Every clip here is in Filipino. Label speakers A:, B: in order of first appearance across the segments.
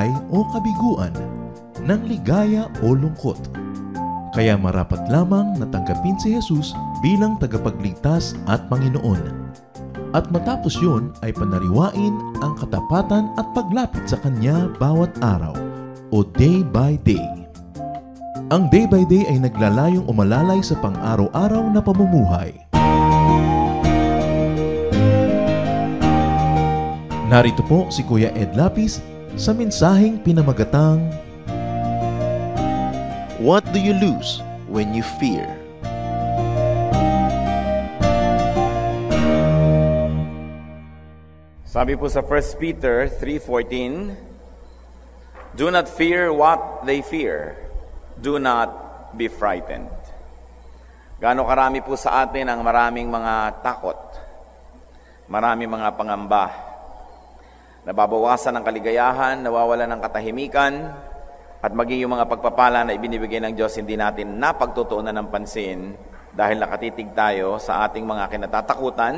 A: buhay o kabiguan, ng ligaya o lungkot. Kaya marapat lamang na tanggapin si Jesus bilang tagapagligtas at Panginoon. At matapos yun ay panariwain ang katapatan at paglapit sa Kanya bawat araw o day by day. Ang day by day ay naglalayong umalalay sa pang-araw-araw na pamumuhay. Narito po si Kuya Ed Lapis sa mensaheng pinamagatang
B: What do you lose when you fear?
C: Sabi po sa 1 Peter 3:14, do not fear what they fear. Do not be frightened. Gaano karami po sa atin ang maraming mga takot, maraming mga pangamba, nababawasan ng kaligayahan, nawawalan ng katahimikan, at maging yung mga pagpapala na ibinibigay ng Diyos hindi natin napagtutuunan ng pansin dahil nakatitig tayo sa ating mga kinatatakutan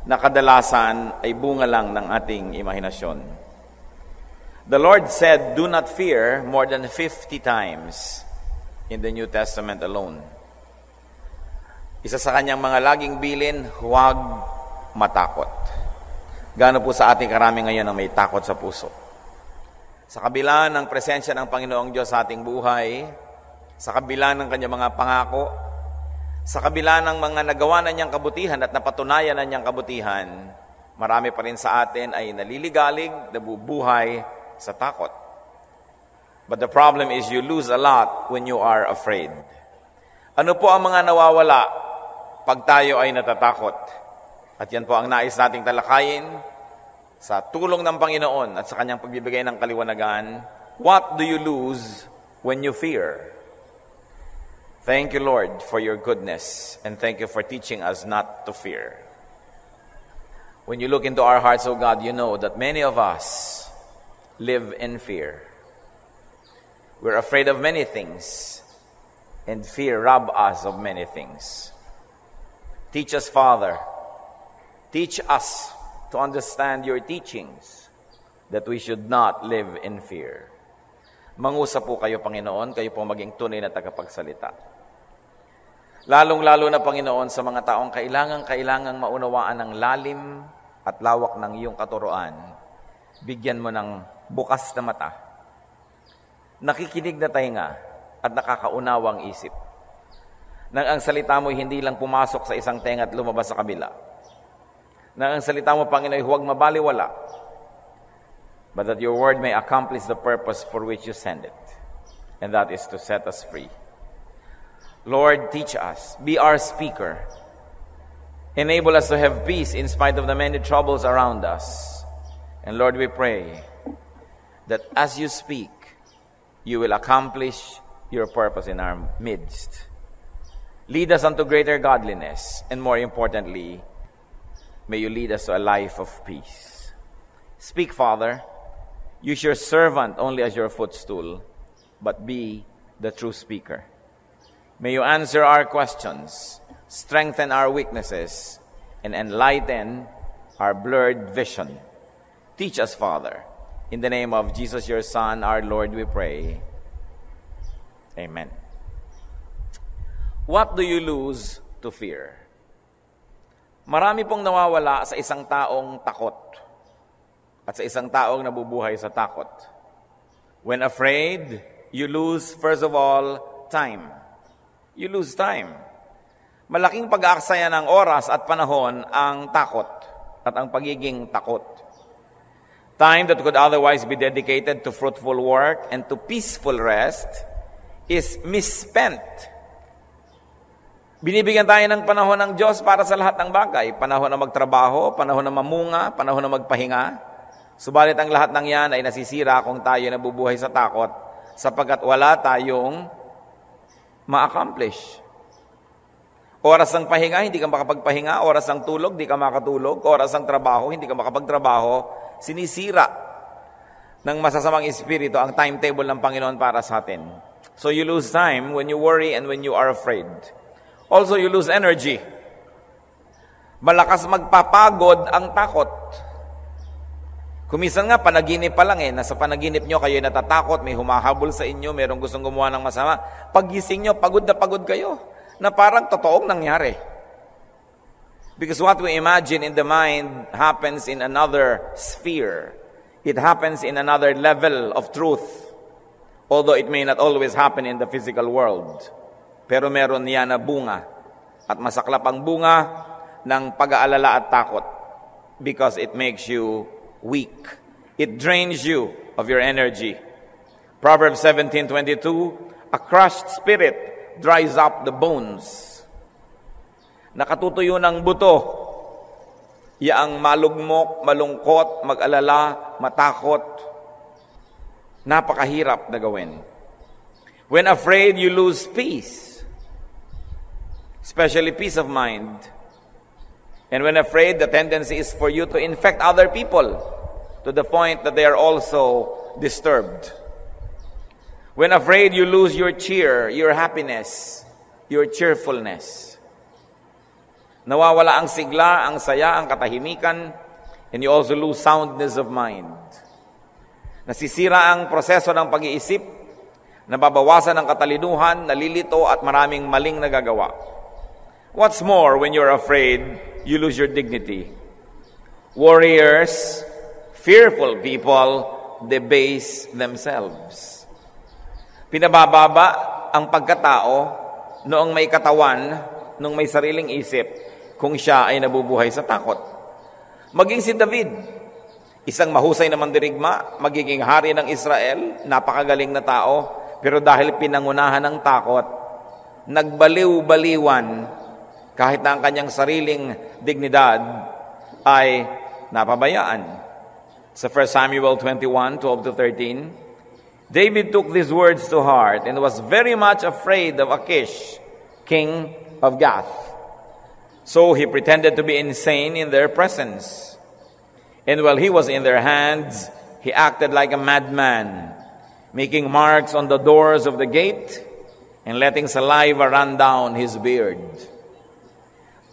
C: na kadalasan ay bunga lang ng ating imahinasyon. The Lord said, do not fear more than 50 times in the New Testament alone. Isa sa kanyang mga laging bilin, huwag matakot. Gaano po sa ating karami ngayon ang may takot sa puso? Sa kabila ng presensya ng Panginoong Diyos sa ating buhay, sa kabila ng kanyang mga pangako, sa kabila ng mga nagawa na niyang kabutihan at napatunayan na niyang kabutihan, marami pa rin sa atin ay naliligalig, nabubuhay sa takot. But the problem is you lose a lot when you are afraid. Ano po ang mga nawawala pag tayo ay natatakot? At yan po ang nais nating talakayin sa tulong ng Panginoon at sa kanyang pagbibigay ng kaliwanagan. What do you lose when you fear? Thank you, Lord, for your goodness, and thank you for teaching us not to fear. When you look into our hearts, O God, you know that many of us live in fear. We're afraid of many things, and fear robs us of many things. Teach us, Father. Teach us to understand your teachings, that we should not live in fear. Mangusap po kayo, Panginoon, kayo po maging tunay na tagapagsalita. Lalong-lalo na, Panginoon, sa mga taong kailangang maunawaan ng lalim at lawak ng iyong katuruan, bigyan mo ng bukas na mata, nakikinig na tainga, at nakakaunawang isip. Nang ang salita mo hindi lang pumasok sa isang tenga at lumabas sa kabila. Nang ang salita mo, Panginoon, huwag mabaliwala, but that your word may accomplish the purpose for which you send it, and that is to set us free. Lord, teach us. Be our speaker. Enable us to have peace in spite of the many troubles around us. And Lord, we pray that as you speak, you will accomplish your purpose in our midst. Lead us unto greater godliness, and more importantly, may you lead us to a life of peace. Speak, Father. Use your servant only as your footstool, but be the true speaker. May you answer our questions, strengthen our weaknesses, and enlighten our blurred vision. Teach us, Father. In the name of Jesus, your Son, our Lord, we pray. Amen. What do you lose to fear? Marami pong nawawala sa isang taong takot at sa isang taong nabubuhay sa takot. When afraid, you lose, first of all, time. You lose time. Malaking pag-aaksaya ng oras at panahon ang takot at ang pagiging takot. Time that could otherwise be dedicated to fruitful work and to peaceful rest is misspent. Binibigyan tayo ng panahon ng Diyos para sa lahat ng bagay. Panahon na magtrabaho, panahon na mamunga, panahon na magpahinga. Subalit ang lahat ng yan ay nasisira kung tayo nabubuhay sa takot sapagkat wala tayong ma-accomplish. Oras ng pahinga, hindi ka makapagpahinga. Oras ng tulog, hindi ka makatulog. Oras ng trabaho, hindi ka makapagtrabaho. Sinisira ng masasamang espiritu ang timetable ng Panginoon para sa atin. So you lose time when you worry and when you are afraid. Also, you lose energy. Malakas magpapagod ang takot. Kumisan nga, panaginip pa lang nasa panaginip nyo, kayo natatakot, may humahabol sa inyo, merong gustong gumawa ng masama. Paggising nyo, pagod na pagod kayo, na parang totoong nangyari. Because what we imagine in the mind happens in another sphere. It happens in another level of truth. Although it may not always happen in the physical world. Pero meron yan na bunga. At masaklap ang bunga ng pag-aalala at takot. Because it makes you weak. It drains you of your energy. Proverbs 17:22, a crushed spirit dries up the bones. Nakatutuyo ng buto, yaang malugmok, malungkot, mag-alala, matakot. Napakahirap na gawin. When afraid, you lose peace. Especially peace of mind. And when afraid, the tendency is for you to infect other people to the point that they are also disturbed. When afraid, you lose your cheer, your happiness, your cheerfulness. Nawawala ang sigla, ang saya, ang katahimikan, and you also lose soundness of mind. Nasisira ang proseso ng pag-iisip, nababawasan ang katalinuhan, nalilito at maraming maling nagagawa. What's more, when you're afraid, you lose your dignity. Warriors, fearful people, debase themselves. Pinabababa ang pagkatao noong may katawan, noong may sariling isip, kung siya ay nabubuhay sa takot. Maging si David, isang mahusay na mandirigma, magiging hari ng Israel, napakagaling na tao, pero dahil pinangunahan ng takot, nagbaliw-baliwan, kahit na ang kanyang sariling dignidad ay napabayaan. Sa 1 Samuel 21:12-13, David took these words to heart and was very much afraid of Achish, king of Gath. So he pretended to be insane in their presence. And while he was in their hands, he acted like a madman, making marks on the doors of the gate and letting saliva run down his beard.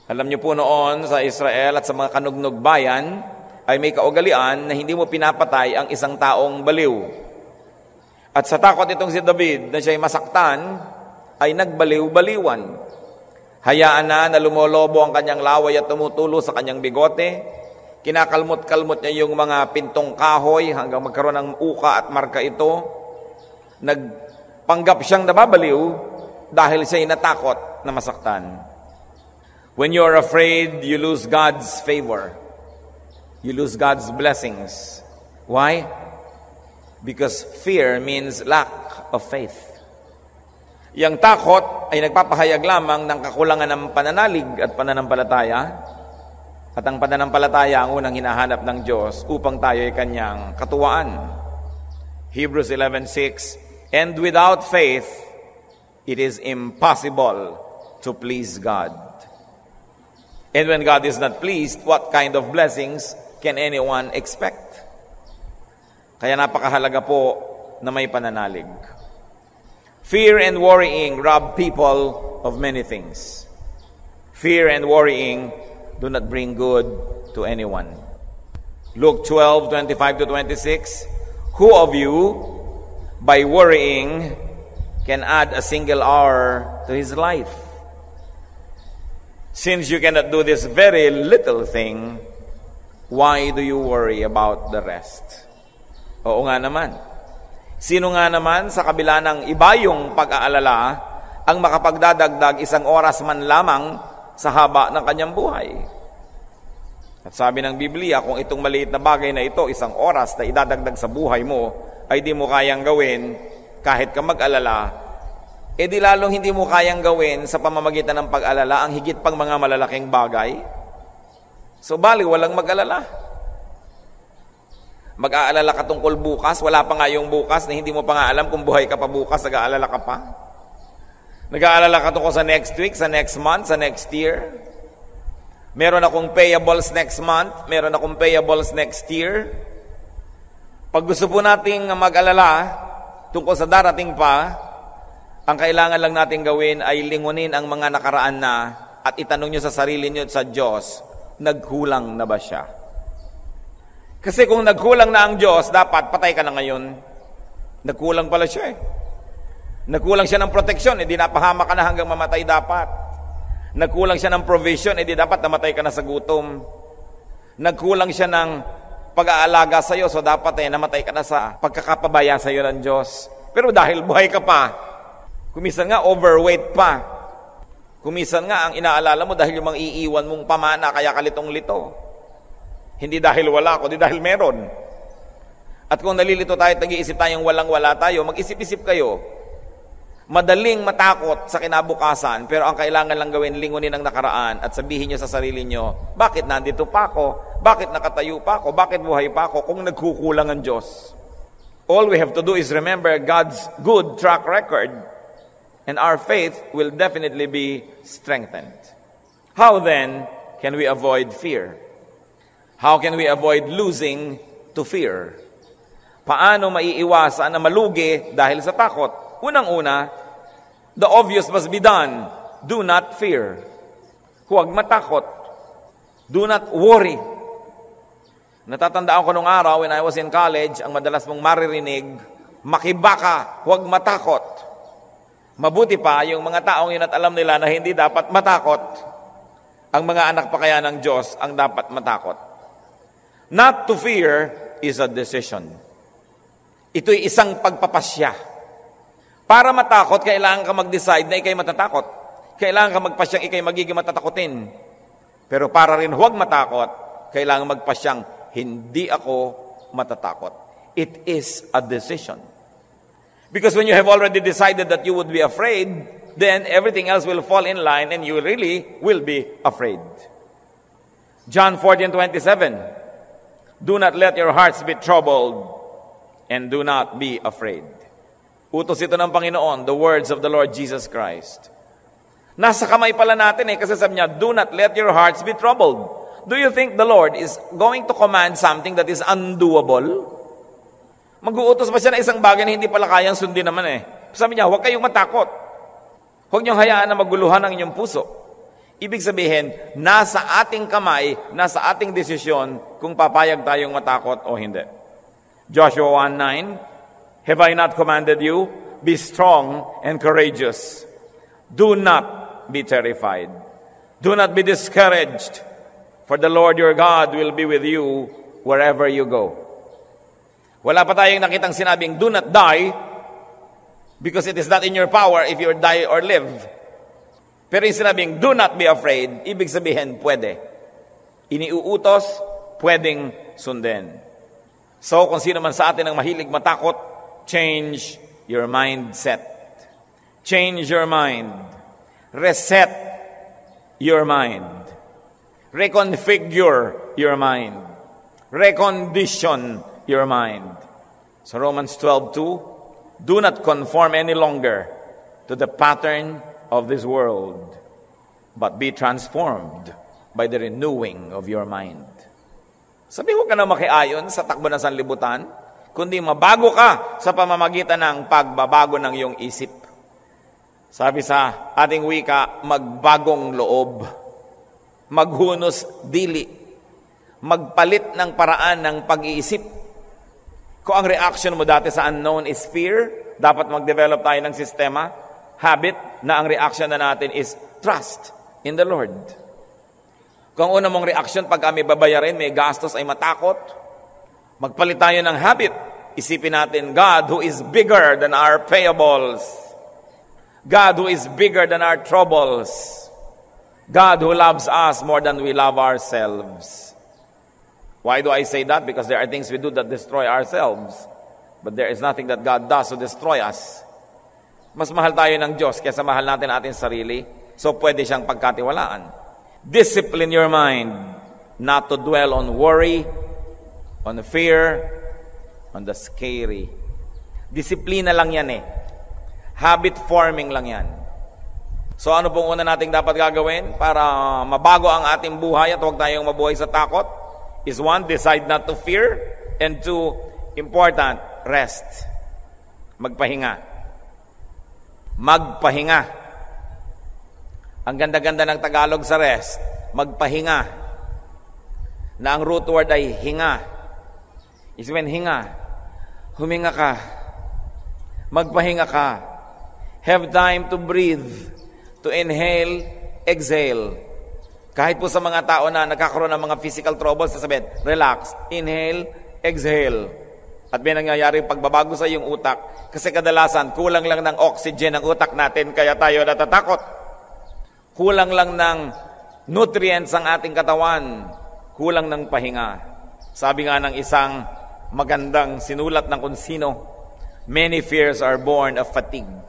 C: Alam niyo po noon sa Israel at sa mga kanugnog bayan, ay may kaugalian na hindi mo pinapatay ang isang taong baliw. At sa takot itong si David na siya'y masaktan, ay nagbaliw-baliwan. Hayaan na lumolobo ang kanyang laway at tumutulo sa kanyang bigote. Kinakalmot-kalmot niya yung mga pintong kahoy hanggang magkaroon ng uka at marka ito. Nagpanggap siyang nababaliw dahil siya'y natakot na masaktan. When you're afraid, you lose God's favor. You lose God's blessings. Why? Because fear means lack of faith. Yang takot ay nagpapahayag lamang ng kakulangan ng pananalig at pananampalataya. At ang pananampalataya ang unang hinahanap ng Diyos upang tayo ay kanyang katuwaan. Hebrews 11:6, and without faith, it is impossible to please God. And when God is not pleased, what kind of blessings can anyone expect? Kaya napakahalaga po na may pananalig. Fear and worrying rob people of many things. Fear and worrying do not bring good to anyone. Luke 12:25-26, who of you, by worrying, can add a single hour to his life? Since you cannot do this very little thing, why do you worry about the rest? Oo nga naman. Sino nga naman sa kabila ng ibayong pag-aalala ang makapagdadagdag isang oras man lamang sa haba ng kanyang buhay? At sabi ng Biblia, kung itong maliit na bagay na ito, isang oras na idadagdag sa buhay mo, ay di mo kayang gawin kahit ka mag-alala, eh di lalong hindi mo kayang gawin sa pamamagitan ng pag-alala ang higit pang mga malalaking bagay. So bali, walang mag-alala. Mag-aalala ka tungkol bukas, wala pa nga yung bukas na hindi mo pa nga alam kung buhay ka pa bukas, nag-aalala ka pa. Nag-aalala ka tungkol sa next week, sa next month, sa next year. Meron akong payables next month, meron akong payables next year. Pag gusto po nating mag-alala tungkol sa darating pa, ang kailangan lang natin gawin ay lingunin ang mga nakaraan na at itanong nyo sa sarili nyo at sa Diyos, nagkulang na ba siya? Kasi kung nagkulang na ang Diyos, dapat patay ka na ngayon. Nagkulang pala siya eh. Nagkulang siya ng proteksyon, di napahama ka na hanggang mamatay dapat. Nagkulang siya ng provision, di dapat namatay ka na sa gutom. Nagkulang siya ng pag-aalaga sa iyo, so dapat namatay ka na sa pagkakapabaya sa iyo ng Diyos. Pero dahil buhay ka pa, kumisan nga overweight pa, kumisan nga ang inaalala mo dahil yung mga iiwan mong pamana kaya kalitong-lito. Hindi dahil wala, kundi dahil meron. At kung nalilito tayo at nag-iisip tayong walang-wala tayo, mag-isip-isip kayo. Madaling matakot sa kinabukasan, pero ang kailangan lang gawin, lingunin ang nakaraan at sabihin nyo sa sarili nyo, bakit nandito pa ako? Bakit nakatayo pa ako? Bakit buhay pa ako kung nagkukulang ang Diyos? All we have to do is remember God's good track record, and our faith will definitely be strengthened. How then can we avoid fear? How can we avoid losing to fear? Paano maiiwasan na malugi dahil sa takot? Unang-una, the obvious must be done. Do not fear. Huwag matakot. Do not worry. Natatandaan ko nung araw when I was in college, ang madalas mong maririnig, makibaka, huwag matakot. Mabuti pa yung mga taong yun at alam nila na hindi dapat matakot. Ang mga anak pa kaya ng Diyos ang dapat matakot. Not to fear is a decision. Ito'y isang pagpapasya. Para matakot, kailangan ka mag-decide na ikay matatakot. Kailangan ka magpasyang ikay magiging matatakotin. Pero para rin huwag matakot, kailangan magpasyang hindi ako matatakot. It is a decision. Because when you have already decided that you would be afraid, then everything else will fall in line and you really will be afraid. John 14:27. Do not let your hearts be troubled and do not be afraid. Utos ito ng Panginoon, the words of the Lord Jesus Christ. Nasa kamay pala natin kasi sabi niya, do not let your hearts be troubled. Do you think the Lord is going to command something that is undoable? Mag-uutos ba siya na isang bagay na hindi pala kayang sundin naman Sabi niya, huwag kayong matakot. Huwag niyong hayaan na maguluhan ang inyong puso. Ibig sabihin, nasa ating kamay, nasa ating desisyon kung papayag tayong matakot o hindi. Joshua 1:9, have I not commanded you? Be strong and courageous. Do not be terrified. Do not be discouraged. For the Lord your God will be with you wherever you go. Wala pa tayong nakitang sinabing, do not die, because it is not in your power if you die or live. Pero yung sinabing, do not be afraid, ibig sabihin, pwede. Iniuutos, pwedeng sundin. So, kung sino man sa atin ang mahilig matakot, change your mindset. Change your mind. Reset your mind. Reconfigure your mind. Recondition your mind. So Romans 12:2, do not conform any longer to the pattern of this world, but be transformed by the renewing of your mind. Sabi, huwag ka na makiayon sa takbo ng sanlibutan, kundi mabago ka sa pamamagitan ng pagbabago ng iyong isip. Sabi sa ating wika, magbagong loob, maghunos dili, magpalit ng paraan ng pag-iisip. Kung ang reaction mo dati sa unknown is fear, dapat mag-develop tayo ng sistema, habit, na ang reaction na natin is trust in the Lord. Kung una mong reaction, pag kami babayarin, may gastos ay matakot, magpalit tayo ng habit. Isipin natin, God who is bigger than our payables. God who is bigger than our troubles. God who loves us more than we love ourselves. Why do I say that? Because there are things we do that destroy ourselves. But there is nothing that God does to destroy us. Mas mahal tayo ng Diyos kaysa mahal natin ating sarili. So pwede siyang pagkatiwalaan. Discipline your mind not to dwell on worry, on fear, on the scary. Disiplina lang yan Habit forming lang yan. So ano pong una nating dapat gagawin para mabago ang ating buhay at huwag tayong mabuhay sa takot? Is 1, decide not to fear. And 2, important, rest. Magpahinga. Magpahinga. Ang ganda-ganda ng Tagalog sa rest, magpahinga. Na ang root word ay hinga. is when huminga ka, magpahinga ka, have time to breathe, to inhale, exhale. Kahit po sa mga tao na nagkakaroon ng mga physical troubles, sasabihin, relax, inhale, exhale. At may nangyayari pagbabago sa iyong utak kasi kadalasan kulang lang ng oxygen ang utak natin kaya tayo natatakot. Kulang lang ng nutrients ang ating katawan. Kulang ng pahinga. Sabi nga ng isang magandang sinulat ng kung sino, many fears are born of fatigue.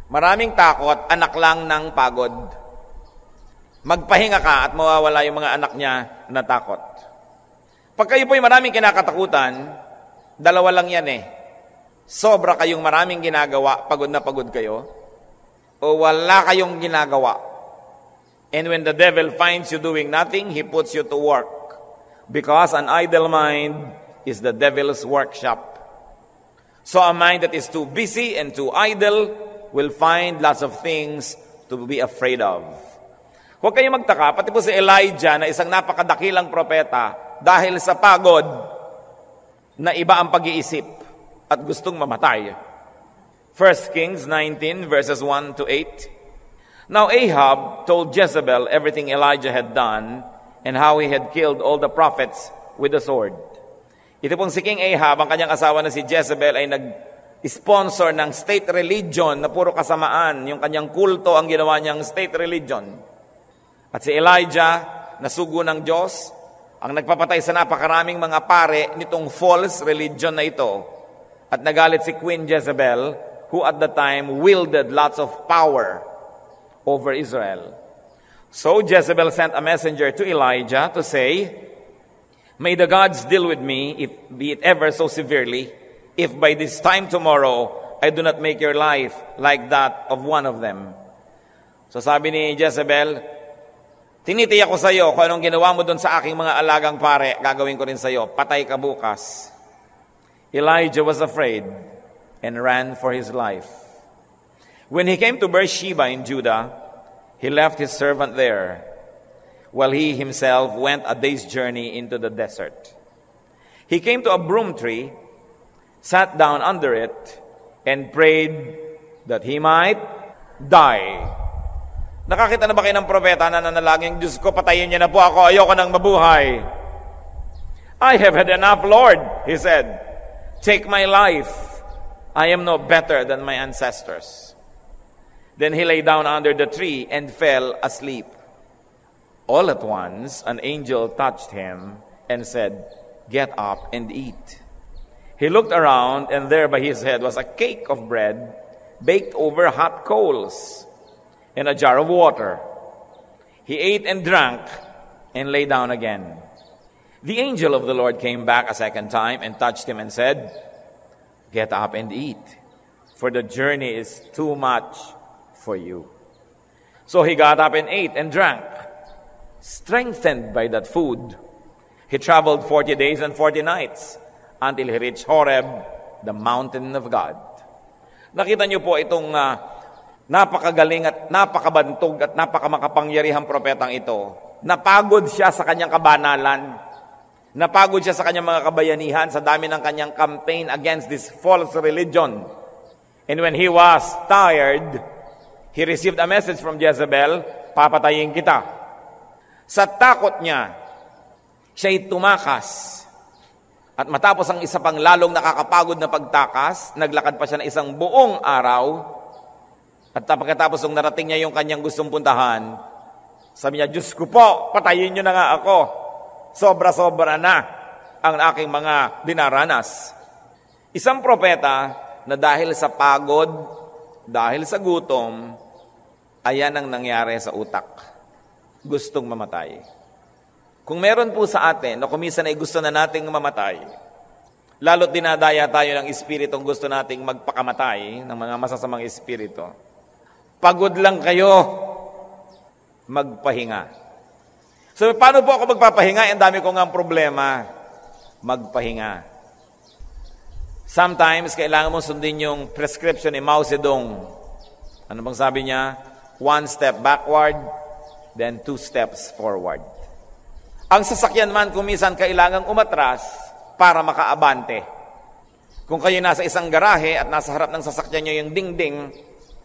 C: Maraming takot, anak lang ng pagod. Magpahinga ka at mawawala yung mga anak niya na takot. Pag kayo po'y maraming kinakatakutan, dalawa lang yan eh. Sobra kayong maraming ginagawa, pagod na pagod kayo, o wala kayong ginagawa. And when the devil finds you doing nothing, he puts you to work. Because an idle mind is the devil's workshop. So a mind that is too busy and too idle will find lots of things to be afraid of. Huwag kayong magtaka, pati po si Elijah na isang napakadakilang propeta, dahil sa pagod na iba ang pag-iisip at gustong mamatay. 1 Kings 19 verses 1 to 8. Now Ahab told Jezebel everything Elijah had done and how he had killed all the prophets with the sword. Ito pong si King Ahab, ang kanyang asawa na si Jezebel ay nag-sponsor ng state religion na puro kasamaan. Yung kanyang kulto ang ginawa niyang state religion. At si Elijah, nasugo ng Diyos, ang nagpapatay sa napakaraming mga pare nitong false religion na ito. At nagalit si Queen Jezebel, who at the time wielded lots of power over Israel. So Jezebel sent a messenger to Elijah to say, "May the gods deal with me, be it ever so severely, if by this time tomorrow I do not make your life like that of one of them." So sabi ni Jezebel, tinitiyak ko sa iyo kung anong ginawa mo doon sa aking mga alagang pare, gagawin ko rin sa iyo. Patay ka bukas. Elijah was afraid and ran for his life. When he came to Beersheba in Judah, he left his servant there, while he himself went a day's journey into the desert. He came to a broom tree, sat down under it, and prayed that he might die. Nakakita na ba kayo ng propeta na nanalangin, Diyos ko, patayin niya na po ako, ayoko nang mabuhay. I have had enough, Lord, he said. Take my life. I am no better than my ancestors. Then he lay down under the tree and fell asleep. All at once, an angel touched him and said, "Get up and eat." He looked around, and there by his head was a cake of bread baked over hot coals and a jar of water. He ate and drank and lay down again. The angel of the Lord came back a second time and touched him and said, "Get up and eat, for the journey is too much for you." So he got up and ate and drank. Strengthened by that food, he traveled 40 days and 40 nights until he reached Horeb, the mountain of God. Nakita niyo po itong napakagaling at napakabantog at napakamakapangyarihang propetang ito. Napagod siya sa kanyang kabanalan. Napagod siya sa kanyang mga kabayanihan sa dami ng kanyang campaign against this false religion. And when he was tired, he received a message from Jezebel, "Papatayin kita." Sa takot niya, siya'y tumakas. At matapos ang isa pang lalong nakakapagod na pagtakas, naglakad pa siya ng isang buong araw. At pagkatapos nung narating niya yung kanyang gustong puntahan, sabi niya, "Diyos ko po, patayin niyo na nga ako. Sobra-sobra na ang aking mga dinaranas." Isang propeta na dahil sa pagod, dahil sa gutom, ayan ang nangyari sa utak. Gustong mamatay. Kung meron po sa atin, na kuminsan ay gusto na nating mamatay, lalo't dinadaya tayo ng espiritong gusto nating magpakamatay, ng mga masasamang espiritu, pagod lang kayo, magpahinga. So, paano po ako magpapahinga? Ang dami ko nga problema. Magpahinga. Sometimes, kailangan mo sundin yung prescription ni Mao Zedong. Ano bang sabi niya? 1 step backward, then 2 steps forward. Ang sasakyan man, kung minsan kailangang umatras, para makaabante. Kung kayo nasa isang garahe at nasa harap ng sasakyan nyo yung dingding,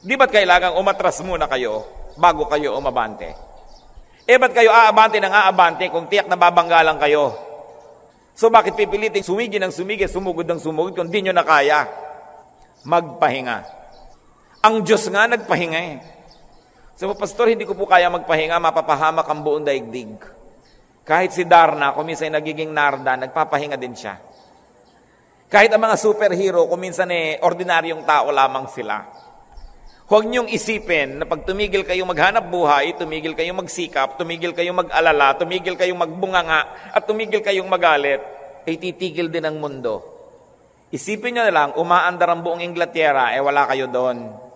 C: di ba't kailangang umatras muna kayo bago kayo umabante? Ba't kayo aabante ng aabante kung tiyak na babanggalang kayo? So bakit pipilitin sumigi ng sumigi, sumugod ng sumugod kung di nyo na kaya? Magpahinga. Ang Diyos nga nagpahinga eh. So, pastor, hindi ko po kaya magpahinga, mapapahamak ang buong daigdig. Kahit si Darna, kung minsan nagiging Narda, nagpapahinga din siya. Kahit ang mga superhero, kung minsan ordinaryong tao lamang sila. Huwag niyong isipin na pag tumigil kayong maghanap buhay, tumigil kayong magsikap, tumigil kayong mag-alala, tumigil kayong magbunganga, at tumigil kayong magalit, ay titigil din ang mundo. Isipin niyo na lang, umaandar ang buong Inglaterra, wala kayo doon.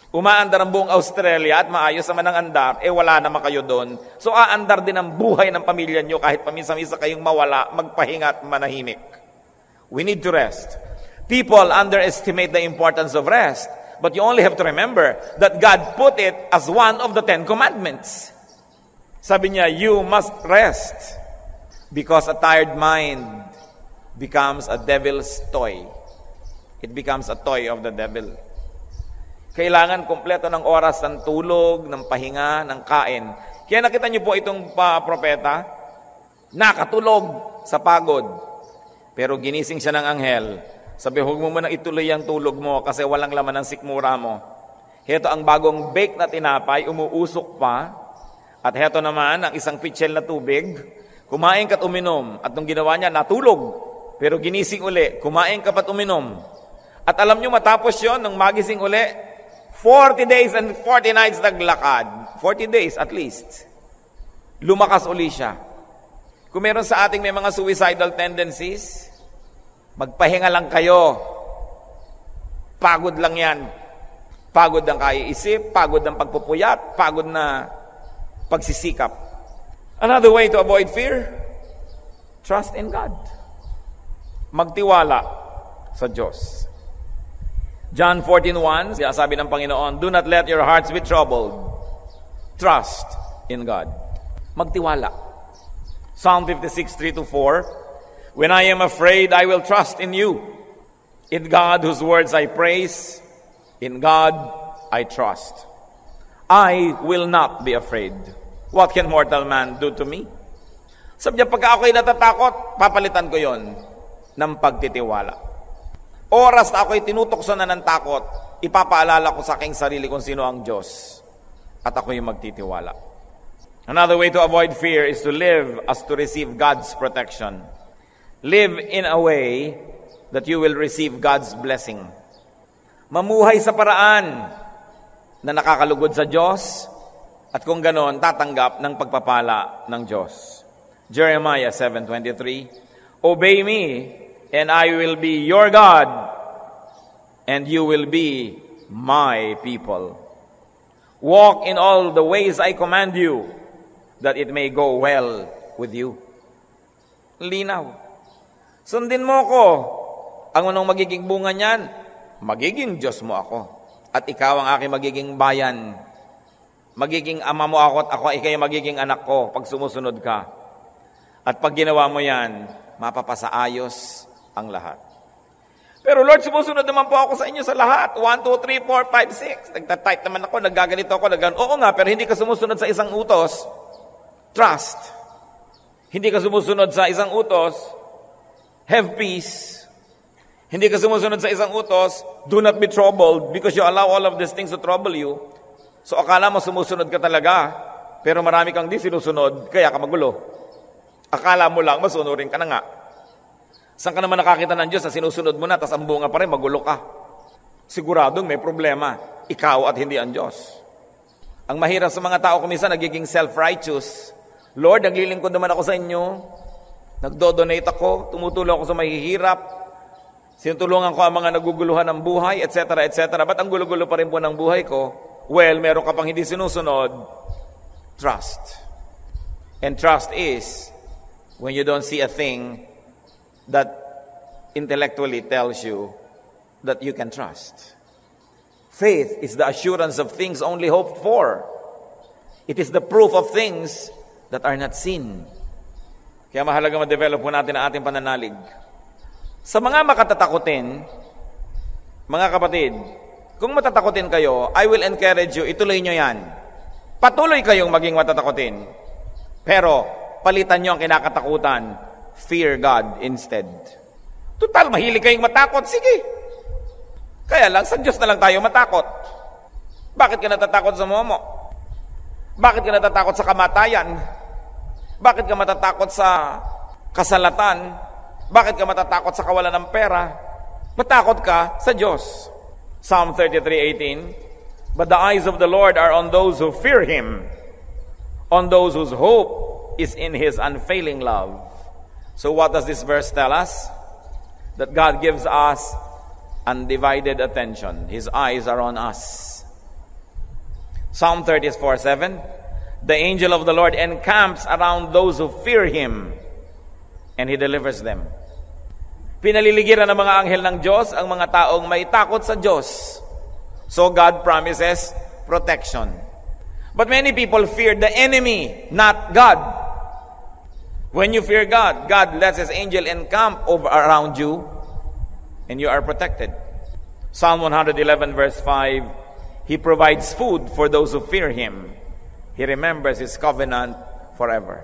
C: Umaandar ang buong Australia at maayos naman ang andar, wala naman kayo doon. So aandar din ang buhay ng pamilya nyo kahit paminsan-minsan kayong mawala, magpahinga at manahimik. We need to rest. People underestimate the importance of rest, but you only have to remember that God put it as one of the 10 commandments. Sabi niya, you must rest because a tired mind becomes a devil's toy. It becomes a toy of the devil. Kailangan kompleto ng oras ng tulog, ng pahinga, ng kain. Kaya nakita niyo po itong propeta, nakatulog sa pagod. Pero ginising siya ng anghel. Sabi, huwag mo muna ituloy ang tulog mo kasi walang laman ng sikmura mo. Heto ang bagong bake na tinapay, umuusok pa. At heto naman ang isang pitchel na tubig. Kumain ka't uminom. At nung ginawa niya, natulog. Pero ginising uli, kumain ka pa't uminom. At alam niyo matapos yon nung magising uli, 40 days and 40 nights naglakad. 40 days at least. Lumakas uli siya. Kung meron sa ating may mga suicidal tendencies, magpahinga lang kayo. Pagod lang yan. Pagod ang kaiisip, pagod ang pagpupuyat, pagod na pagsisikap. Another way to avoid fear, trust in God. Magtiwala sa Diyos. John 14:1, sabi ng Panginoon, do not let your hearts be troubled. Trust in God. Magtiwala. Psalm 56:3-4, when I am afraid, I will trust in you. In God, whose words I praise, in God I trust. I will not be afraid. What can mortal man do to me? Sabi niya, pagka ako'y natatakot, papalitan ko yon ng pagtitiwala. Oras na ako'y tinutokso na ng takot, ipapaalala ko sa aking sarili kung sino ang Diyos. At ako'y magtitiwala. Another way to avoid fear is to live as to receive God's protection. Live in a way that you will receive God's blessing. Mamuhay sa paraan na nakakalugod sa Diyos at kung ganon, tatanggap ng pagpapala ng Diyos. Jeremiah 7:23, obey me, and I will be your God, and you will be my people. Walk in all the ways I command you, that it may go well with you. Linaw. Sundin mo ko. Ang anong magiging bunga niyan? Magiging Diyos mo ako. At ikaw ang aking magiging bayan. Magiging ama mo ako at ako ikay magiging anak ko pag sumusunod ka. At pag ginawa mo yan, mapapasaayos ang lahat. Pero Lord, sumusunod naman po ako sa inyo sa lahat. 1, 2, 3, 4, 5, 6. Nagtatype naman ako, naggaganito ako, Oo nga, pero hindi ka sumusunod sa isang utos. Trust. Hindi ka sumusunod sa isang utos. Have peace. Hindi ka sumusunod sa isang utos. Do not be troubled because you allow all of these things to trouble you. So akala mo sumusunod ka talaga, pero marami kang di sinusunod, kaya ka magulo. Akala mo lang, masunurin ka na nga. Saan ka naman nakakita ng Diyos na sinusunod mo na, tas ang bunga pa rin, magulo ka? Siguradong may problema. Ikaw at hindi ang Diyos. Ang mahirap sa mga tao kuminsan, nagiging self-righteous. Lord, naglilingkod naman ako sa inyo. Nagdo-donate ako, tumutulong ako sa mahihirap. Sinutulungan ko ang mga naguguluhan ng buhay, etc., etc. Ba't ang gulo-gulo pa rin po ng buhay ko? Well, meron ka pang hindi sinusunod. Trust. And trust is when you don't see a thing that intellectually tells you that you can trust. Faith is the assurance of things only hoped for. It is the proof of things that are not seen. Kaya mahalaga ma-develop po natin ang ating pananalig. Sa mga makatatakutin, mga kapatid, kung matatakutin kayo, I will encourage you, ituloy nyo yan. Patuloy kayong maging matatakutin. Pero, palitan nyo ang kinakatakutan. Fear God instead. Total, mahilig kayong matakot. Sige. Kaya lang, sa Diyos na lang tayo matakot. Bakit ka natatakot sa momo? Bakit ka natatakot sa kamatayan? Bakit ka matatakot sa kasalatan? Bakit ka matatakot sa kawalan ng pera? Matakot ka sa Diyos. Psalm 33:18, but the eyes of the Lord are on those who fear Him, on those whose hope is in His unfailing love. So what does this verse tell us? That God gives us undivided attention. His eyes are on us. Psalm 34:7, the angel of the Lord encamps around those who fear Him, and He delivers them. Pinaliligiran ng mga anghel ng Diyos ang mga taong may takot sa Diyos. So God promises protection. But many people fear the enemy, not God. When you fear God, God lets His angel encamp around you, and you are protected. Psalm 111 verse 5, He provides food for those who fear Him. He remembers His covenant forever.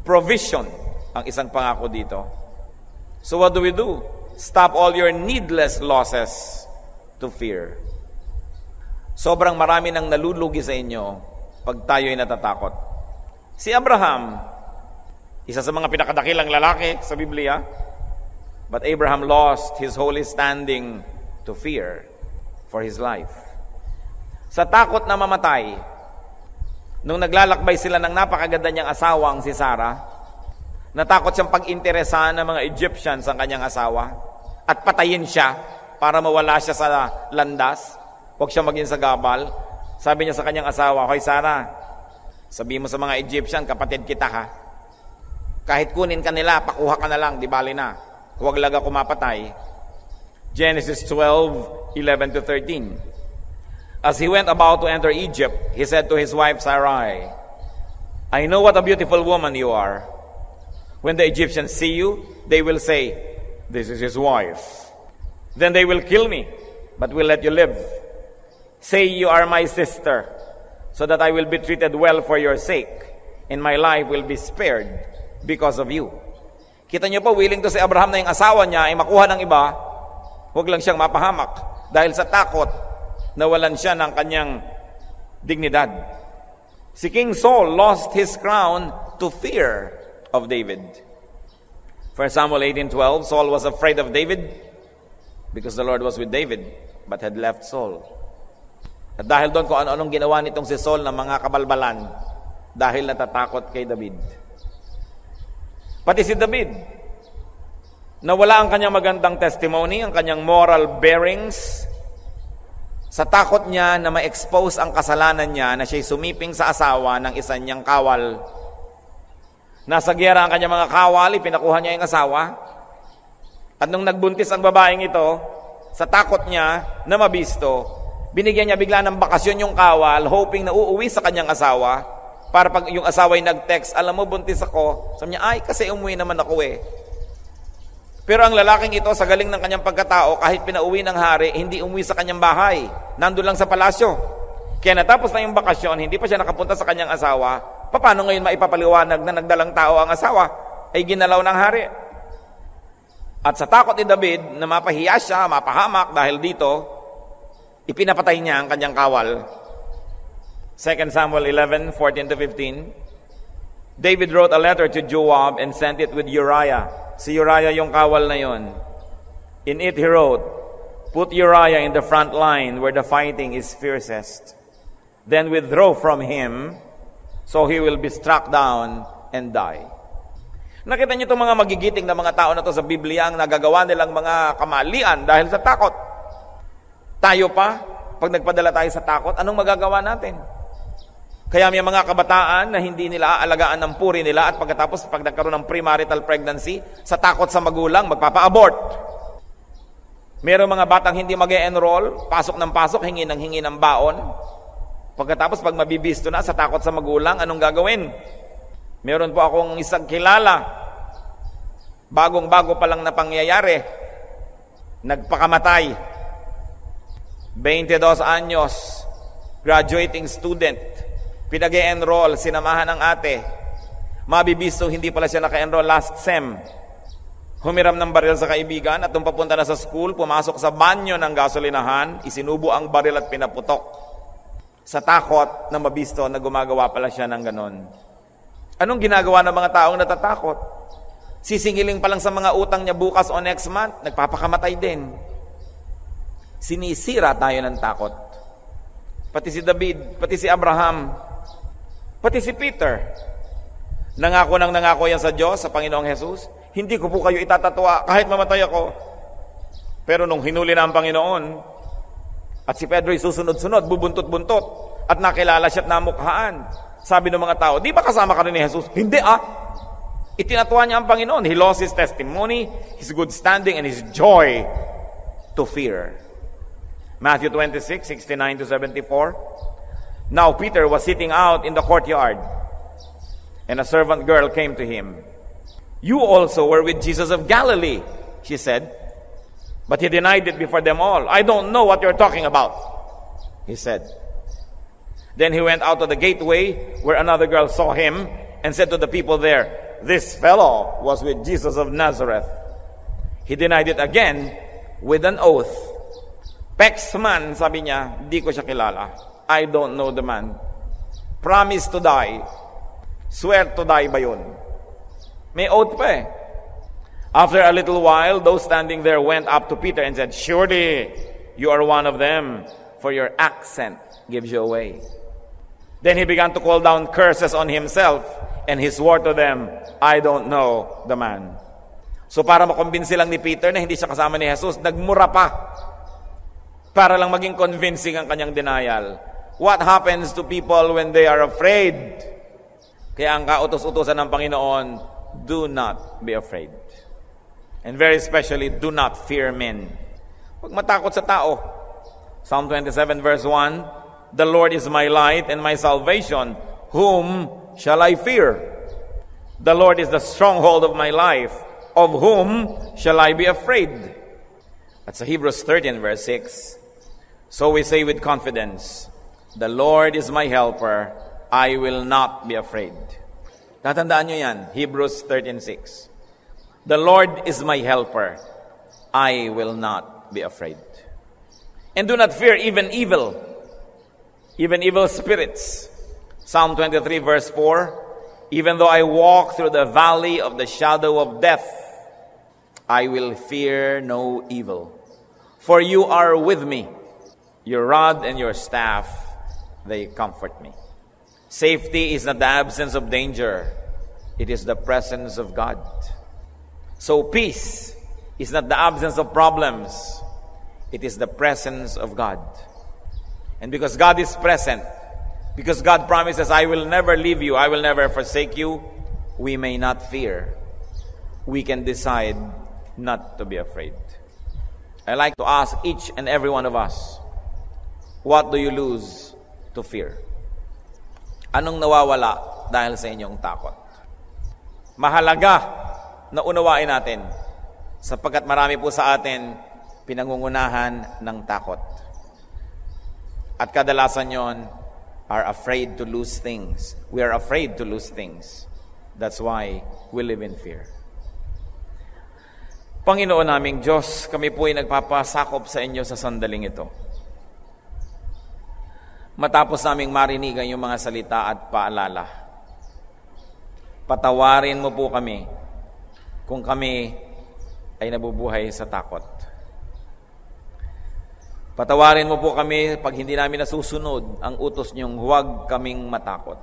C: Provision ang isang pangako dito. So what do we do? Stop all your needless losses to fear. Sobrang marami nang nalulugi sa inyo pag tayo'y natatakot. Si Abraham, isa sa mga pinakadakilang lalaki sa Biblia, but Abraham lost his holy standing to fear for his life. Sa takot na mamatay, nung naglalakbay sila ng napakaganda niyang asawang si Sarah, natakot siyang pag-interesahan ng mga Egyptians ang kanyang asawa at patayin siya para mawala siya sa landas. Huwag siya maging sagabal. Sabi niya sa kanyang asawa, Hoy Sarah, sabihin mo sa mga Egyptian, kapatid kita ha. Kahit kunin ka nila, pakuha ka na lang, di bali na. Huwag lang ako mapatay. Genesis 12:11-13. As he went about to enter Egypt, he said to his wife Sarai, I know what a beautiful woman you are. When the Egyptians see you, they will say, this is his wife. Then they will kill me, but will let you live. Say you are my sister, so that I will be treated well for your sake, and my life will be spared because of you. Kita niyo po, willing to si Abraham na yung asawa niya ay makuha ng iba, huwag lang siyang mapahamak dahil sa takot nawalan siya ng kanyang dignidad. Si King Saul lost his crown to fear of David. 1 Samuel 18:12, Saul was afraid of David because the Lord was with David but had left Saul. At dahil doon kung ano-anong ginawa nitong si Saul ng mga kabalbalan dahil natatakot kay David. Pati si David, nawala ang kanyang magandang testimony, ang kanyang moral bearings sa takot niya na ma-expose ang kasalanan niya na siya'y sumiping sa asawa ng isa niyang kawal. Nasa giyera ang kanyang mga kawal, pinakuha niya yung asawa. At nung nagbuntis ang babaeng ito, sa takot niya na mabisto, binigyan niya bigla ng bakasyon yung kawal, hoping na uuwi sa kanyang asawa, para pag yung asawa ay nag-text, alam mo, buntis ako. Sabi niya, ay, kasi umuwi naman ako eh. Pero ang lalaking ito, sa galing ng kanyang pagkatao, kahit pinauwi ng hari, hindi umuwi sa kanyang bahay. Nandun lang sa palasyo. Kaya natapos na yung bakasyon, hindi pa siya nakapunta sa kanyang asawa. Paano ngayon maipapaliwanag na nagdalang tao ang asawa ay ginalaw ng hari? At sa takot ni David na mapahiya siya, mapahamak dahil dito, ipinapatay niya ang kanyang kawal. 2 Samuel 11:14-15. David wrote a letter to Joab and sent it with Uriah. Si Uriah yung kawal na yon. In it he wrote, put Uriah in the front line where the fighting is fiercest. Then withdraw from him, so he will be struck down and die. Nakita niyo itong mga magigiting na mga tao na to sa Biblia ang nagagawa nilang mga kamalian dahil sa takot. Tayo pa, pag nagpadala tayo sa takot, anong magagawa natin? Kaya may mga kabataan na hindi nila aalagaan ng puri nila at pagkatapos pag nagkaroon ng premarital pregnancy, sa takot sa magulang, magpapa-abort. Merong mga batang hindi mag-e-enroll, pasok ng pasok, hingi ng baon. Pagkatapos pag mabibisto na sa takot sa magulang, anong gagawin? Meron po akong isang kilala, bagong-bago pa lang na pangyayari, nagpakamatay. 22 anyos, graduating student, pinag-e-enroll, sinamahan ng ate. Mabibisto, hindi pala siya naka-enroll last sem. Humiram ng baril sa kaibigan at nung papunta na sa school, pumasok sa banyo ng gasolinahan, isinubo ang baril at pinaputok. Sa takot na mabisto na gumagawa pala siya ng ganon. Anong ginagawa ng mga taong natatakot? Sisingiling pa lang sa mga utang niya bukas o next month, nagpapakamatay din. Sinisira tayo ng takot. Pati si David, pati si Abraham, pati si Peter. Nangako yan sa Diyos, sa Panginoong Jesus. Hindi ko po kayo itatatwa kahit mamatay ako. Pero nung hinuli na ang Panginoon, at si Pedro susunod-sunod, bubuntot-buntot, at nakilala siya at namukhaan. Sabi ng mga tao, di ba kasama ka rin ni Jesus? Hindi Itinatwa niya ang Panginoon. He lost his testimony, his good standing, and his joy to fear. Matthew 26, 69 to 74. Now Peter was sitting out in the courtyard, and a servant girl came to him. You also were with Jesus of Galilee, she said. But he denied it before them all. I don't know what you're talking about, he said. Then he went out to the gateway where another girl saw him and said to the people there, this fellow was with Jesus of Nazareth. He denied it again with an oath. Pexman, sabi niya, di ko siya kilala. I don't know the man. Promise to die. Swear to die ba yun? May oath pa eh. After a little while, those standing there went up to Peter and said, surely you are one of them, for your accent gives you away. Then he began to call down curses on himself, and he swore to them, I don't know the man. So para makumbinsi lang ni Peter na hindi siya kasama ni Jesus, nagmura pa. Para lang maging convincing ang kanyang denial. What happens to people when they are afraid? Kaya ang kautos-utosan ng Panginoon, do not be afraid. And very especially, do not fear men. Huwag matakot sa tao. Psalm 27 verse 1, the Lord is my light and my salvation. Whom shall I fear? The Lord is the stronghold of my life. Of whom shall I be afraid? At sa Hebrews 13 verse 6, so we say with confidence, the Lord is my helper, I will not be afraid. Tatandaan nyo yan, Hebrews 13:6. The Lord is my helper, I will not be afraid. And do not fear even evil spirits. Psalm 23 verse 4, even though I walk through the valley of the shadow of death, I will fear no evil. For you are with me. Your rod and your staff, they comfort me. Safety is not the absence of danger. It is the presence of God. So peace is not the absence of problems. It is the presence of God. And because God is present, because God promises, I will never leave you, I will never forsake you, we may not fear. We can decide not to be afraid. I like to ask each and every one of us, what do you lose to fear? Anong nawawala dahil sa inyong takot? Mahalaga na unawain natin sapagkat marami po sa atin pinangungunahan ng takot. At kadalasan yon are afraid to lose things. We are afraid to lose things. That's why we live in fear. Panginoon naming Diyos, kami po ay nagpapasakop sa inyo sa sandaling ito. Matapos naming marinigan yung mga salita at paalala, patawarin mo po kami kung kami ay nabubuhay sa takot. Patawarin mo po kami pag hindi namin nasusunod ang utos niyong huwag kaming matakot.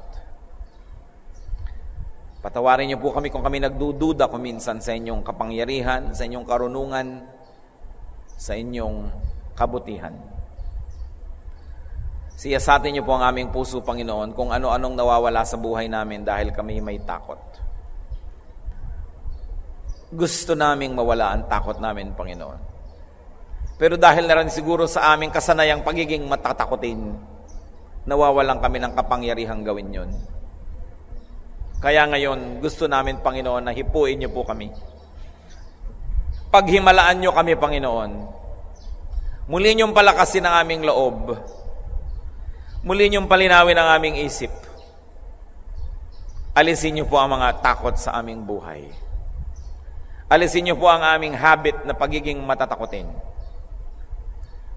C: Patawarin niyo po kami kung kami nagdududa kuminsan sa inyong kapangyarihan, sa inyong karunungan, sa inyong kabutihan. Siyasatin niyo po ang aming puso, Panginoon, kung ano-anong nawawala sa buhay namin dahil kami may takot. Gusto naming mawala ang takot namin, Panginoon. Pero dahil na rin siguro sa aming kasanayang pagiging matatakotin, nawawalan kami ng kapangyarihang gawin yun. Kaya ngayon, gusto namin, Panginoon, na hipuin niyo po kami. Paghimalaan niyo kami, Panginoon. Muli niyong palakasin ang aming loob. Muli niyong palinawin ang aming isip. Alisin niyo po ang mga takot sa aming buhay. Alisin niyo po ang aming habit na pagiging matatakotin.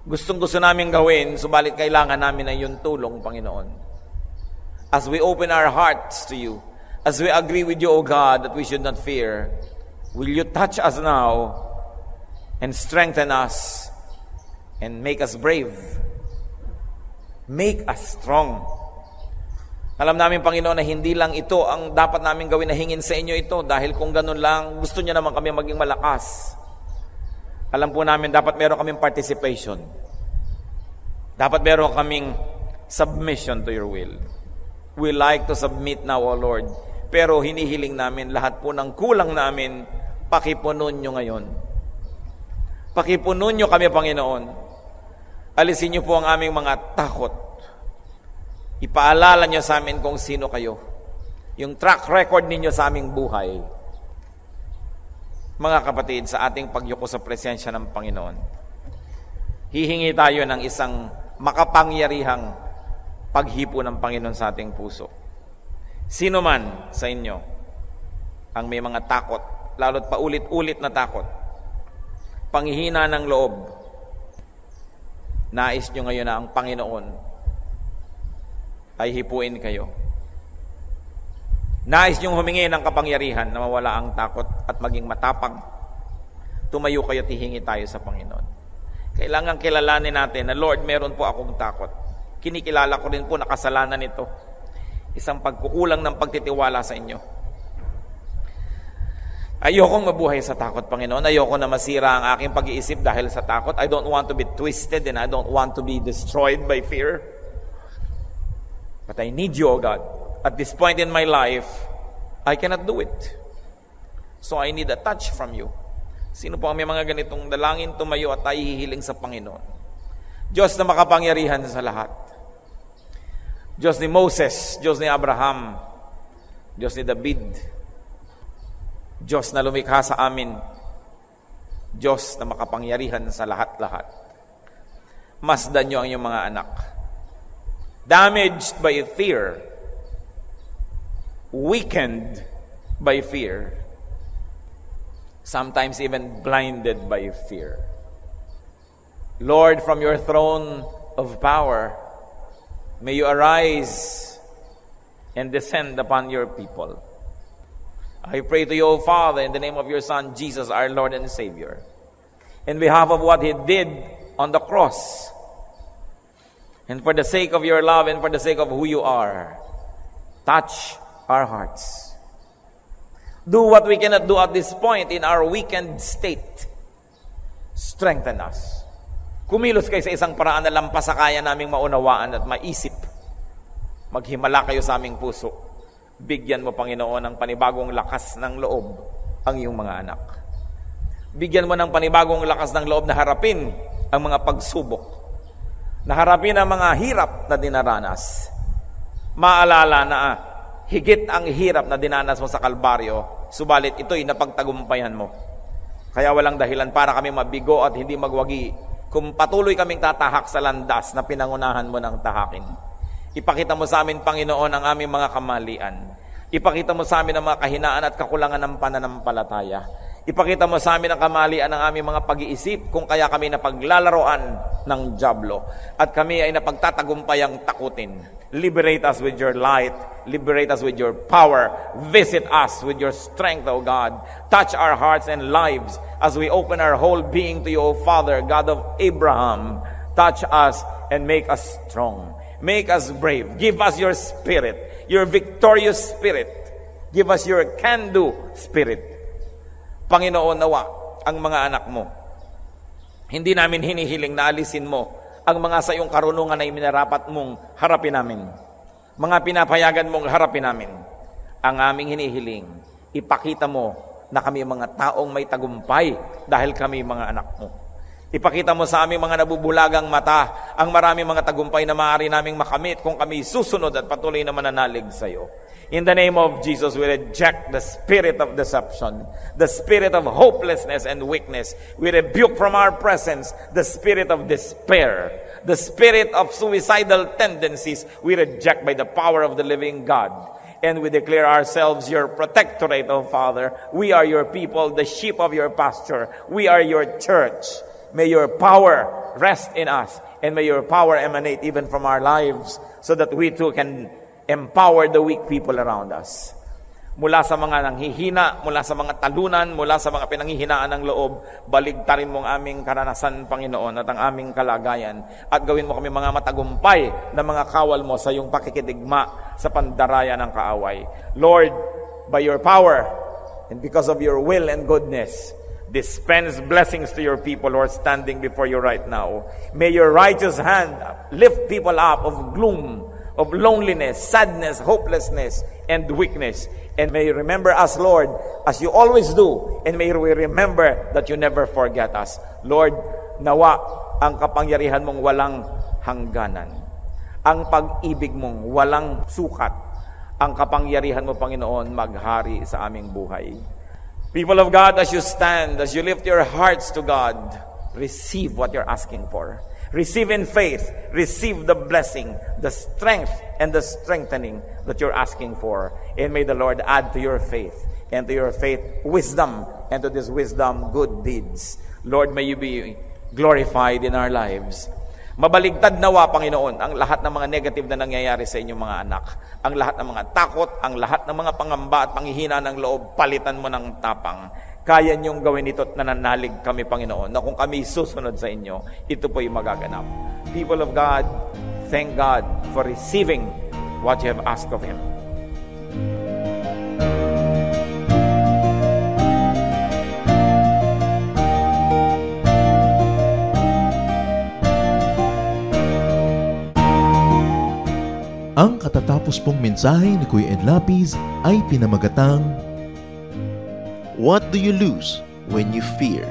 C: Gustong-gusto namin gawin, subalit kailangan namin ng iyong tulong, Panginoon. As we open our hearts to you, as we agree with you, O God, that we should not fear, will you touch us now and strengthen us and make us brave? Make us strong. Alam namin, Panginoon, na hindi lang ito ang dapat namin gawin na hingin sa inyo ito, dahil kung ganun lang, gusto niyo naman kami maging malakas. Alam po namin, dapat meron kaming participation. Dapat meron kaming submission to your will. We like to submit now, O Lord. Pero hinihiling namin lahat po ng kulang namin, pakipunon nyo ngayon. Pakipunon nyo kami, Panginoon. Alisin nyo po ang aming mga takot. Ipaalala nyo sa amin kung sino kayo. Yung track record ninyo sa aming buhay. Mga kapatid, sa ating pagyuko sa presensya ng Panginoon, hihingi tayo ng isang makapangyarihang paghipo ng Panginoon sa ating puso. Sino man sa inyo ang may mga takot, lalo't paulit-ulit na takot, panghihina ng loob, nais nyo ngayon na ang Panginoon ay hipuin kayo. Nais niyong humingi ng kapangyarihan na mawala ang takot at maging matapang. Tumayo kayo at hihingi tayo sa Panginoon. Kailangan kilalanin natin na, Lord, meron po akong takot. Kinikilala ko rin po na kasalanan nito. Isang pagkukulang ng pagtitiwala sa inyo. Ayokong mabuhay sa takot, Panginoon. Ayoko na masira ang aking pag-iisip dahil sa takot. I don't want to be twisted and I don't want to be destroyed by fear. But I need you, O God. At this point in my life, I cannot do it. So I need a touch from you. Sino po ang may mga ganitong dalangin, tumayo at tayo hihiling sa Panginoon? Diyos na makapangyarihan sa lahat. Diyos ni Moses, Diyos ni Abraham, Diyos ni David, Diyos na lumikha sa amin, Diyos na makapangyarihan sa lahat-lahat. Masdan niyo ang iyong mga anak. Damaged by fear, weakened by fear, sometimes even blinded by fear. Lord, from your throne of power, may you arise and descend upon your people. I pray to you, O Father, in the name of your Son, Jesus, our Lord and Savior, in behalf of what He did on the cross, and for the sake of your love and for the sake of who you are, touch our hearts. Do what we cannot do at this point in our weakened state. Strengthen us. Kumilos kayo sa isang paraan na lampas sa kaya naming maunawaan at maisip. Maghimala kayo sa aming puso. Bigyan mo, Panginoon, ng panibagong lakas ng loob ang iyong mga anak. Bigyan mo ng panibagong lakas ng loob na harapin ang mga pagsubok. Naharapin ang mga hirap na dinaranas. Maalala na higit ang hirap na dinanas mo sa Kalbaryo, subalit ito'y napagtagumpayan mo. Kaya walang dahilan para kami mabigo at hindi magwagi kung patuloy kaming tatahak sa landas na pinangunahan mo ng tahakin. Ipakita mo sa amin, Panginoon, ang aming mga kamalian. Ipakita mo sa amin ang mga kahinaan at kakulangan ng pananampalataya. Ipakita mo sa amin ang kamalian ng aming mga pag-iisip kung kaya kami napaglalaroan ng dyablo at kami ay napagtatagumpayang takutin. Liberate us with your light. Liberate us with your power. Visit us with your strength, O God. Touch our hearts and lives as we open our whole being to you, O Father, God of Abraham. Touch us and make us strong. Make us brave. Give us your spirit, your victorious spirit. Give us your can-do spirit. Panginoon, nawa ang mga anak mo. Hindi namin hinihiling na alisin mo ang mga sa iyong karunungan na iminarapat mong harapin namin. Mga pinapayagan mong harapin namin. Ang aming hinihiling, ipakita mo na kami mga taong may tagumpay dahil kami mga anak mo. Ipakita mo sa aming mga nabubulagang mata ang maraming mga tagumpay na maaari naming makamit kung kami susunod at patuloy na mananalig sa iyo. In the name of Jesus, we reject the spirit of deception, the spirit of hopelessness and weakness. We rebuke from our presence the spirit of despair, the spirit of suicidal tendencies. We reject by the power of the living God. And we declare ourselves your protectorate, O Father. We are your people, the sheep of your pasture. We are your church. May your power rest in us, and may your power emanate even from our lives so that we too can empower the weak people around us. Mula sa mga nanghihina, mula sa mga talunan, mula sa mga pinanghihinaan ng loob, baligtarin mo ang aming karanasan, Panginoon, at ang aming kalagayan. At gawin mo kami mga matagumpay na mga kawal mo sa iyong pakikidigma sa pandaraya ng kaaway. Lord, by your power and because of your will and goodness, dispense blessings to your people who are standing before you right now. May your righteous hand lift people up of gloom, of loneliness, sadness, hopelessness, and weakness. And may you remember us, Lord, as you always do. And may we remember that you never forget us. Lord, nawa ang kapangyarihan mong walang hangganan. Ang pag-ibig mong walang sukat. Ang kapangyarihan mo, Panginoon, maghari sa aming buhay. People of God, as you stand, as you lift your hearts to God, receive what you're asking for. Receive in faith. Receive the blessing, the strength, and the strengthening that you're asking for. And may the Lord add to your faith, and to your faith wisdom, and to this wisdom good deeds. Lord, may you be glorified in our lives. Mabaligtad nawa, Panginoon, ang lahat ng mga negative na nangyayari sa inyong mga anak. Ang lahat ng mga takot, ang lahat ng mga pangamba at panghihina ng loob, palitan mo ng tapang. Kaya niyong gawin ito at nananalig kami, Panginoon, na kung kami susunod sa inyo, ito po'y magaganap. People of God, thank God for receiving what you have asked of Him.
A: Ang katatapos pong mensahe ni Kuya Ed Lapis ay pinamagatang,
B: What do you lose when you fear?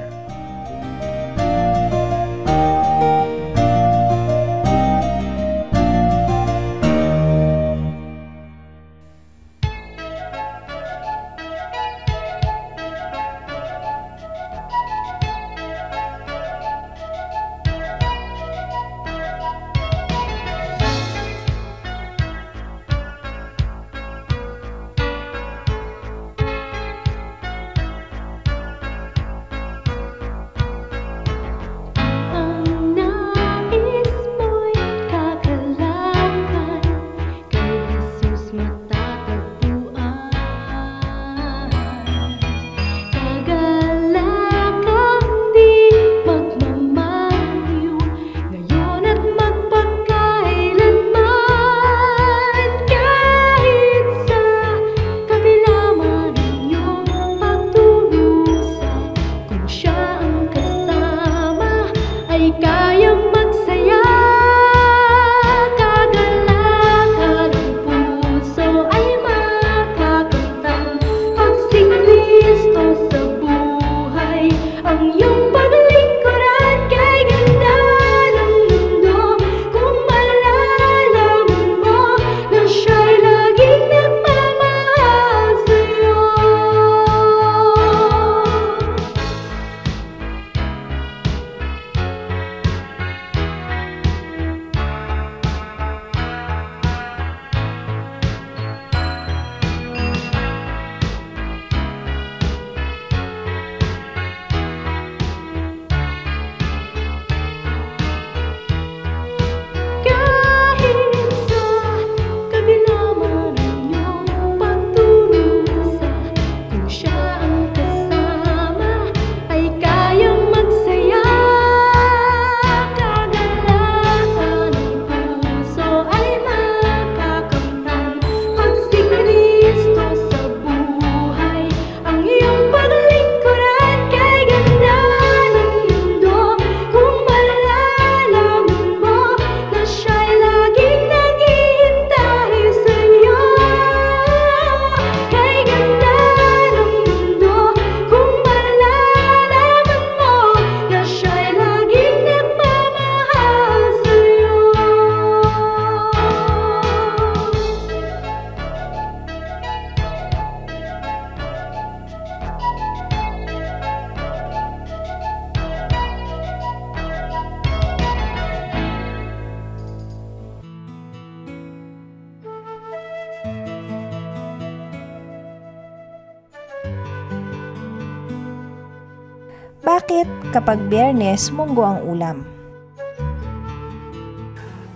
D: Bakit kapag Biyernes, munggo ang ulam?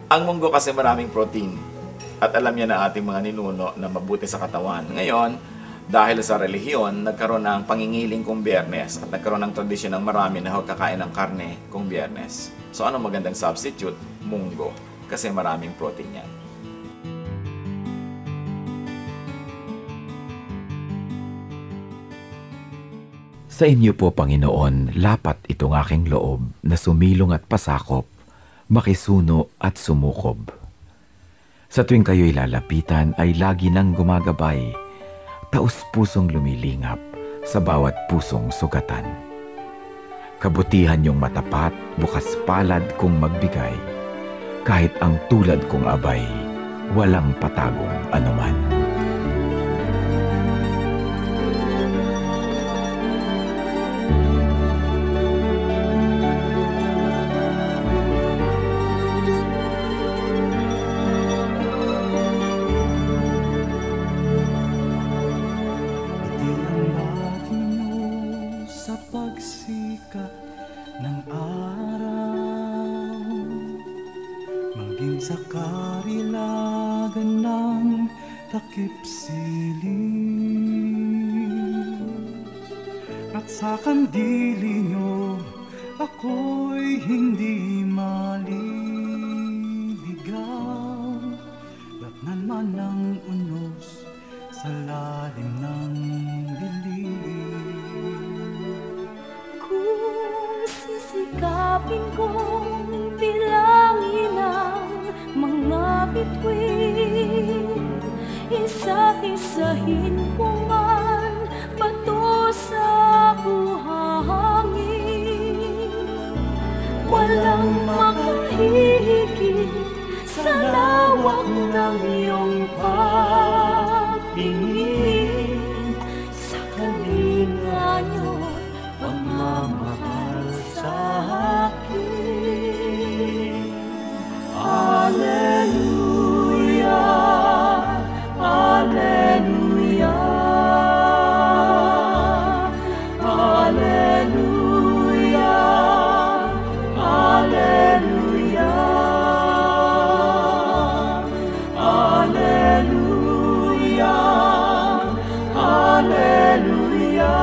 C: Ang munggo kasi maraming protein. At alam niya na ating mga ninuno na mabuti sa katawan. Ngayon, dahil sa relihiyon, nagkaroon ng pangingiling kung Biyernes at nagkaroon ng tradisyon ng marami na huwag kakain ng karne kung Biyernes. So ano magandang substitute? Munggo. Kasi maraming protein yan.
E: Sa inyo po, Panginoon, lapat itong aking loob na sumilong at pasakop, makisuno at sumukob. Sa tuwing kayo'y lalapitan ay lagi nang gumagabay, taus-pusong lumilingap sa bawat pusong sugatan. Kabutihan niyong matapat, bukas palad kong magbigay, kahit ang tulad kong abay, walang patagong anuman.
F: Sa karilagan ng takip siling at sa kandili nyo ako'y hindi maliligaw. Latnan man ng unos sa lalim ng dilim.
G: Kung sisikapin kong bilangin ang mga bituin, isa-isahin ko man bato sa buhangin. Walang makahihigit sa lawak ng iyong pagtingin, sa kalinga niyo pagmamahal sa akin. Alleluia, Alleluia, Alleluia, Alleluia, Alleluia, Alleluia,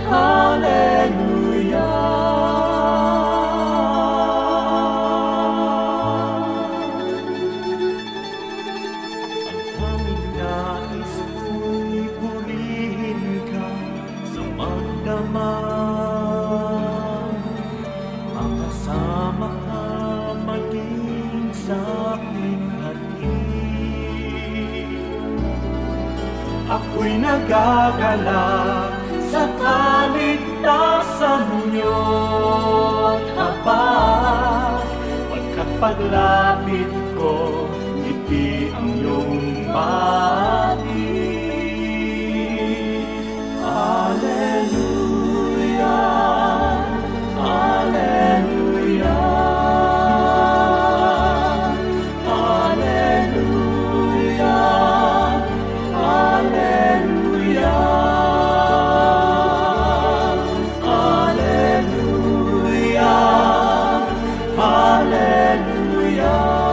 G: Alleluia.
F: Ako'y nagagalak sa kaligtasan niyo't habag, pagkat paglapit ko, ngiti ang iyong bati. Alleluia, Alleluia, Alleluia, Alleluia, Alleluia, Alleluia.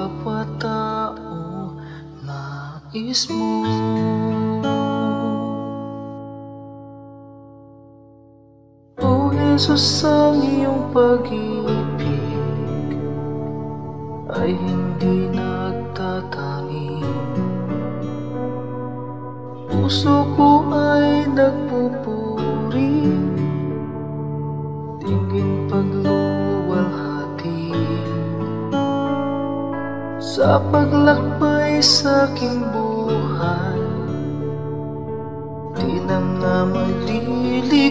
H: bawat tao nais mo. O Jesus, ang iyong pag-ibig ay hindi nagtatangi. Puso ko ay nagpupuri, tingin pagluwalhati sa paglakbay sa aking buhay. Di na nga maliligaw,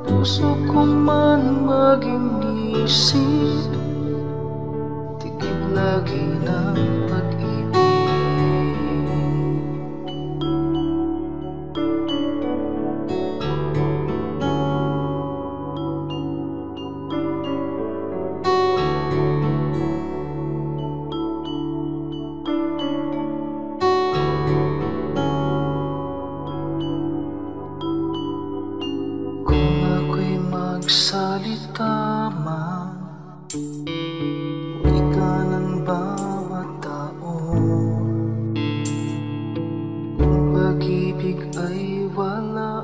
H: puso ko man maging isip, tigib lagi ng pag-ibig. Magsalita man, wika ng bawat tao. Kung pag-ibig ay wala,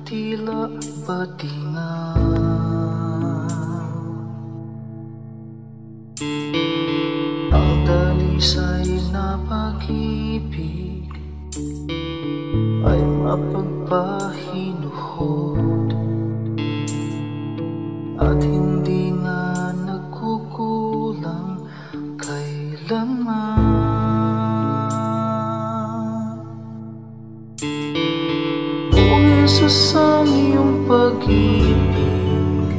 H: tila batingaw. Ang dalisay na pag-ibig ay mapagpahinuhod at hindi nga nagkukulang kailanman. O Jesus, ang iyong pag-ibig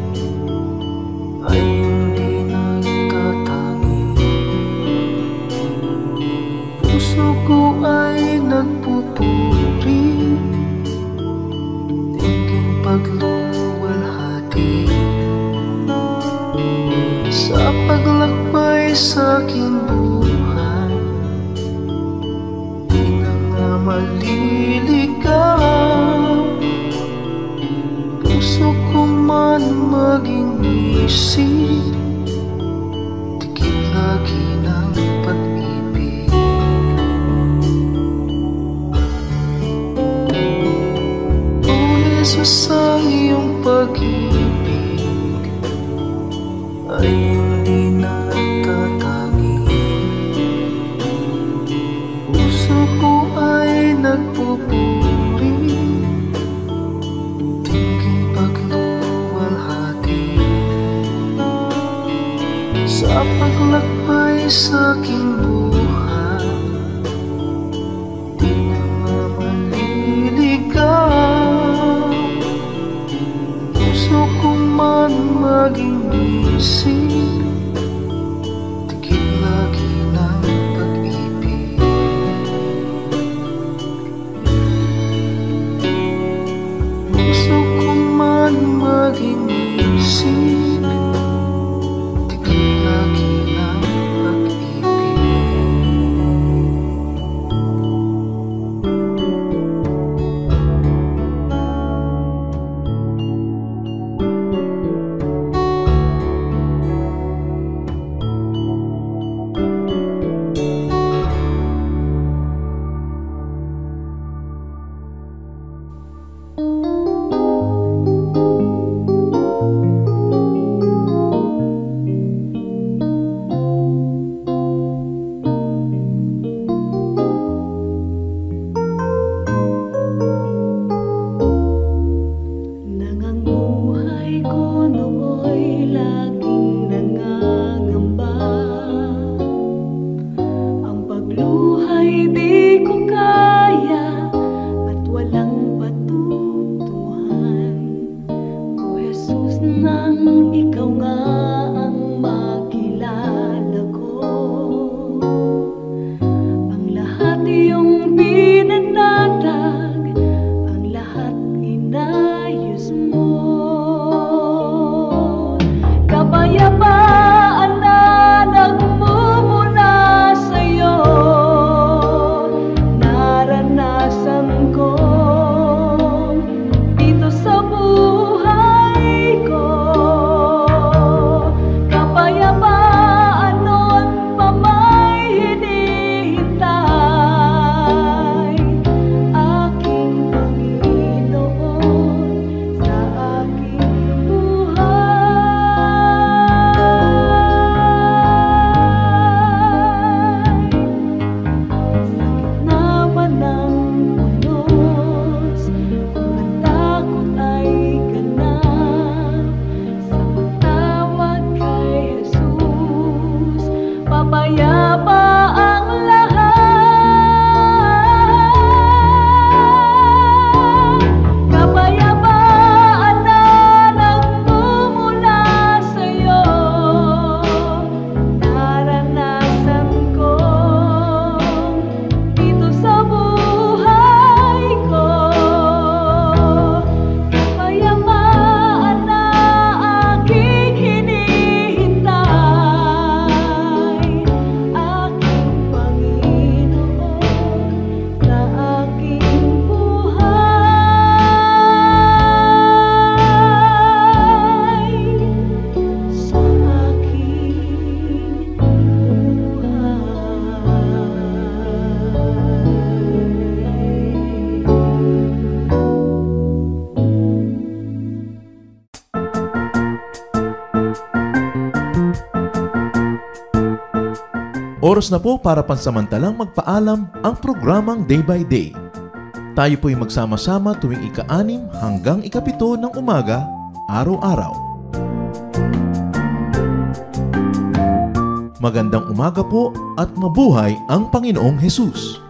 H: ay hindi nagtatangi. Puso ko ay nagpupuri, tingin pagluwalhati sa paglakbay sa aking buhay. Di na nga maliligaw, puso ko man maging isip, tigib lagi ng pag-ibig. O Jesus, ang iyong pag-ibig ay hindi nagtatangi. Puso ko ay nagpupuri, tingin pagluwalhati sa paglakbay sa aking buhay. Di na nga maliligaw, puso ko man maging isip, tigib lagi ng pag-ibig. Puso ko man maging isip, tigib lagi ng pag-ibig.
A: Oras na po para pansamantalang magpaalam ang programang Day by Day. Tayo po'y magsama-sama tuwing ika-6 hanggang ika-7 ng umaga, araw-araw. Magandang umaga po at mabuhay ang Panginoong Hesus!